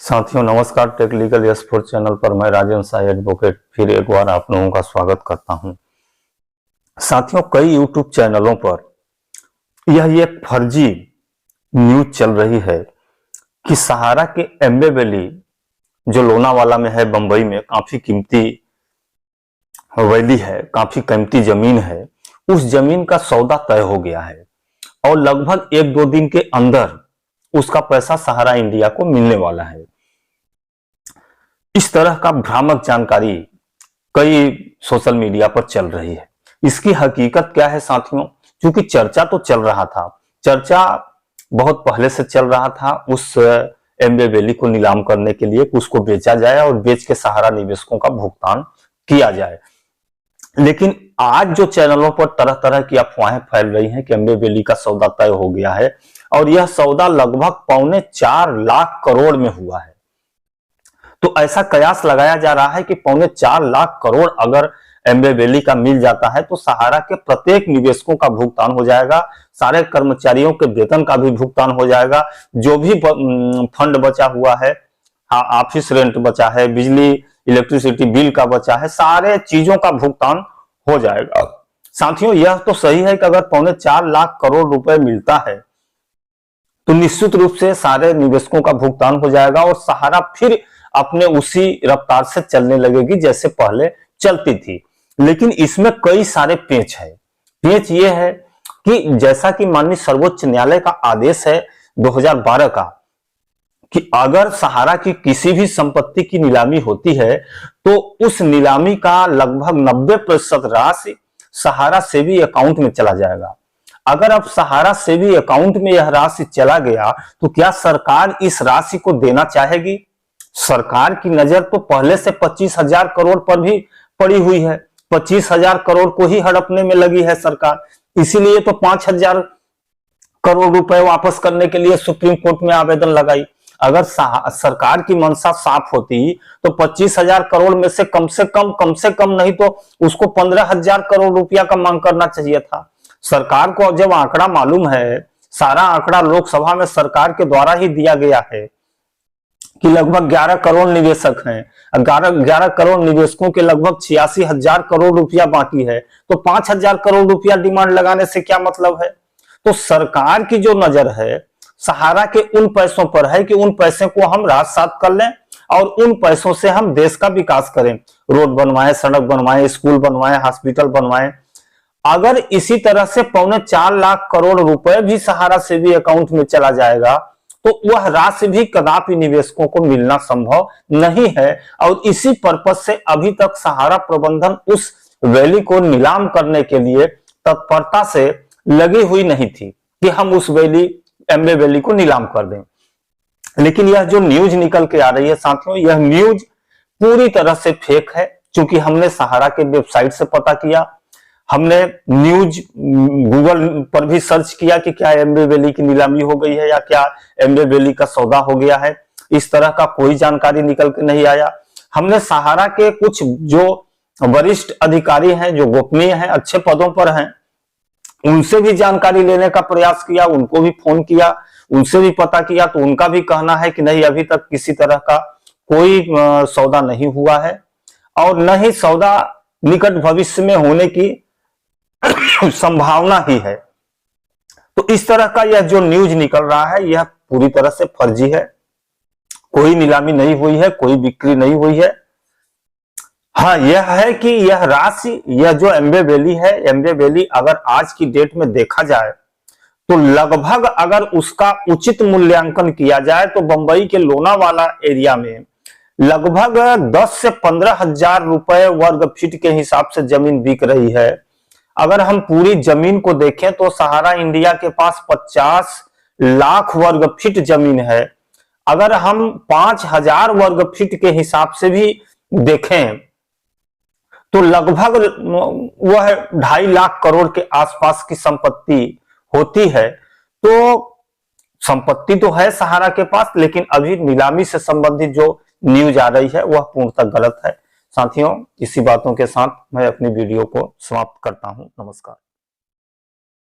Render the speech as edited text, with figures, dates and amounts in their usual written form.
साथियों नमस्कार। Technical S4 channel पर मैं राजेंद्र साई एडवोकेट फिर एक बार आप लोगों का स्वागत करता हूं। साथियों कई YouTube चैनलों पर यह एक फर्जी न्यूज चल रही है कि सहारा के एम्बे वैली जो लोनावाला में है, बंबई में काफी कीमती वैली है, काफी कीमती जमीन है। उस जमीन का सौदा तय हो गया है और लगभग 1-2 दिन के अंदर उसका पैसा सहारा इंडिया को मिलने वाला है। इस तरह का भ्रामक जानकारी कई सोशल मीडिया पर चल रही है। इसकी हकीकत क्या है साथियों? क्योंकि चर्चा तो चल रहा था, चर्चा बहुत पहले से चल रहा था उस एम्बे वैली को नीलाम करने के लिए, उसको बेचा जाए और बेच के सहारा निवेशकों का भुगतान किया जाए। लेकिन आज जो चैनलों पर तरह तरह की अफवाहें फैल रही हैं कि एम्बे वैली का सौदा तय हो गया है और यह सौदा लगभग 4.25 लाख करोड़ में हुआ है। तो ऐसा कयास लगाया जा रहा है कि 4.25 लाख करोड़ अगर एम्बे वैली का मिल जाता है तो सहारा के प्रत्येक निवेशकों का भुगतान हो जाएगा, सारे कर्मचारियों के वेतन का भी भुगतान हो जाएगा, जो भी फंड बचा हुआ है, ऑफिस रेंट बचा है, बिजली इलेक्ट्रिसिटी बिल का बचा है, सारे चीजों का भुगतान हो जाएगा। साथियों यह तो सही है कि अगर 4.25 लाख करोड़ रुपए मिलता है तो निश्चित रूप से सारे निवेशकों का भुगतान हो जाएगा और सहारा फिर अपने उसी रफ्तार से चलने लगेगी जैसे पहले चलती थी। लेकिन इसमें कई सारे पेच है। पेच ये है कि जैसा कि माननीय सर्वोच्च न्यायालय का आदेश है 2012 का कि अगर सहारा की किसी भी संपत्ति की नीलामी होती है तो उस नीलामी का लगभग 90% राशि सहारा सेवी अकाउंट में चला जाएगा। अगर अब सहारा सेवी अकाउंट में यह राशि चला गया तो क्या सरकार इस राशि को देना चाहेगी? सरकार की नजर तो पहले से 25,000 करोड़ पर भी पड़ी हुई है, 25,000 करोड़ को ही हड़पने में लगी है सरकार। इसीलिए तो 5,000 करोड़ रुपए वापस करने के लिए सुप्रीम कोर्ट में आवेदन लगाई। अगर सरकार की मंशा साफ होती तो 25,000 करोड़ में से कम से कम नहीं तो उसको 15,000 करोड़ रुपया का मांग करना चाहिए था। सरकार को जब आंकड़ा मालूम है, सारा आंकड़ा लोकसभा में सरकार के द्वारा ही दिया गया है कि लगभग 11 करोड़ निवेशक हैं, 11 करोड़ निवेशकों के लगभग 86,000 करोड़ रुपया बाकी है, तो 5,000 करोड़ रुपया डिमांड लगाने से क्या मतलब है? तो सरकार की जो नजर है सहारा के उन पैसों पर है कि उन पैसे को हम रात सात कर लें और उन पैसों से हम देश का विकास करें, रोड बनवाएं, सड़क बनवाएं, स्कूल बनवाएं, हॉस्पिटल बनवाएं। अगर इसी तरह से 4.25 लाख करोड़ रुपए भी सहारा सेवी अकाउंट में चला जाएगा तो वह राशि भी कदापि निवेशकों को मिलना संभव नहीं है। और इसी पर्पज से अभी तक सहारा प्रबंधन उस वैली को नीलाम करने के लिए तत्परता से लगी हुई नहीं थी कि हम उस एम्बे वैली को नीलाम कर दें। लेकिन यह जो न्यूज निकल के आ रही है साथियों, यह न्यूज पूरी तरह से फेक है। क्योंकि हमने सहारा के वेबसाइट से पता किया, हमने न्यूज गूगल पर भी सर्च किया कि क्या एम्बे वैली की नीलामी हो गई है या क्या एम्बे वैली का सौदा हो गया है। इस तरह का कोई जानकारी निकल के नहीं आया। हमने सहारा के कुछ जो वरिष्ठ अधिकारी हैं, जो गोपनीय हैं, अच्छे पदों पर हैं, उनसे भी जानकारी लेने का प्रयास किया, उनको भी फोन किया, उनसे भी पता किया, तो उनका भी कहना है कि नहीं, अभी तक किसी तरह का कोई सौदा नहीं हुआ है और न ही सौदा निकट भविष्य में होने की संभावना ही है। तो इस तरह का यह जो न्यूज निकल रहा है यह पूरी तरह से फर्जी है। कोई नीलामी नहीं हुई है, कोई बिक्री नहीं हुई है। हाँ, यह है कि यह राशि, यह जो एम्बे वैली है, एम्बे वैली अगर आज की डेट में देखा जाए तो लगभग अगर उसका उचित मूल्यांकन किया जाए तो बंबई के लोनावाला एरिया में लगभग 10 से 15,000 रुपए वर्ग फीट के हिसाब से जमीन बिक रही है। अगर हम पूरी जमीन को देखें तो सहारा इंडिया के पास 50 लाख वर्ग फीट जमीन है। अगर हम 5,000 वर्ग फीट के हिसाब से भी देखें तो लगभग वह 2.5 लाख करोड़ के आसपास की संपत्ति होती है। तो संपत्ति तो है सहारा के पास, लेकिन अभी नीलामी से संबंधित जो न्यूज आ रही है वह पूर्णतः गलत है। साथियों इसी बातों के साथ मैं अपनी वीडियो को समाप्त करता हूं। नमस्कार।